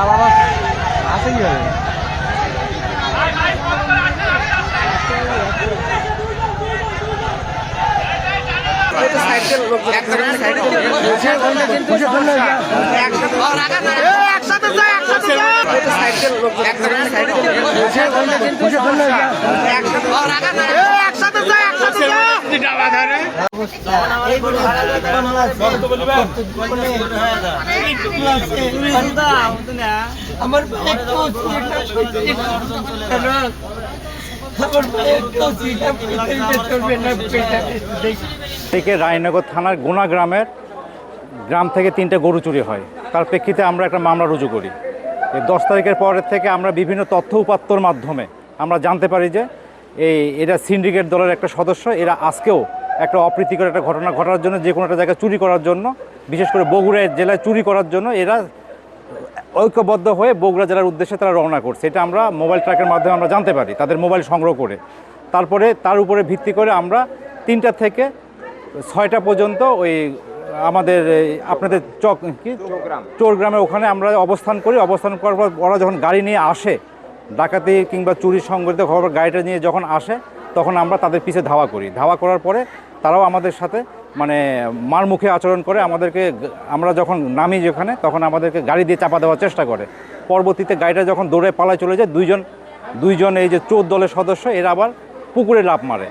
আবার আসে কি হবে? আমার থেকে রায়নগর থানার গোনা গ্রাম থেকে 3টে গরু চুরি হয়। তার প্রেক্ষিতে আমরা একটা মামলা রুজু করি। এই 10 তারিখের পরের থেকে আমরা বিভিন্ন তথ্য উপাত্তর মাধ্যমে আমরা জানতে পারি যে এরা সিন্ডিকেট দলের একটা সদস্য। এরা আজকেও একটা অপ্রীতিকর একটা ঘটনা ঘটার জন্য, যে কোনো একটা জায়গায় চুরি করার জন্য, বিশেষ করে বগুড়া জেলায় চুরি করার জন্য এরা ঐক্যবদ্ধ হয়ে বগুড়া জেলার উদ্দেশ্যে তারা রওনা করছে। এটা আমরা মোবাইল ট্র্যাকের মাধ্যমে আমরা জানতে পারি, তাদের মোবাইল সংগ্রহ করে। তারপরে তার উপরে ভিত্তি করে আমরা 3টা থেকে 6টা পর্যন্ত ওই আমাদের আপনাদের চোরগ্রামে ওখানে আমরা অবস্থান করি। অবস্থান করার পর ওরা যখন গাড়ি নিয়ে আসে, ডাকাতি কিংবা চুরি সংগঠিত খবর গাড়িটা নিয়ে যখন আসে, তখন আমরা তাদের পিছে ধাওয়া করি। ধাওয়া করার পরে তারাও আমাদের সাথে মারমুখী আচরণ করে। আমরা যখন নামি যেখানে, তখন আমাদেরকে গাড়ি দিয়ে চাপা দেওয়ার চেষ্টা করে। পরবর্তীতে গাড়িটা যখন দৌড়ে পালায় চলে যায়, দুইজন এই যে চোর দলের সদস্য, এরা আবার পুকুরে লাফ মারে।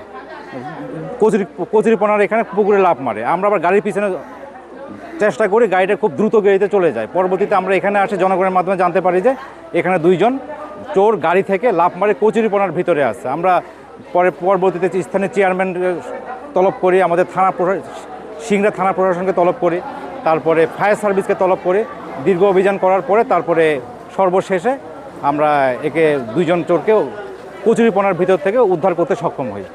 কচুরিপনার এখানে পুকুরে লাফ মারে। আমরা আবার গাড়ির পিছনে চেষ্টা করি, গাড়িটা খুব দ্রুত গতিতে চলে যায়। পরবর্তীতে আমরা এখানে আসে জনগণের মাধ্যমে জানতে পারি যে এখানে 2জন চোর গাড়ি থেকে লাফ মারে কচুরিপনার ভিতরে আসছে। আমরা পরবর্তীতে স্থানীয় চেয়ারম্যান তলব করি, আমাদের সিংড়া থানা প্রশাসনকে তলব করি, তারপরে ফায়ার সার্ভিসকে তলব করি। দীর্ঘ অভিযান করার পরে তারপরে সর্বশেষে আমরা 2জন চোরকেও কচুরিপনার ভিতর থেকে উদ্ধার করতে সক্ষম হই।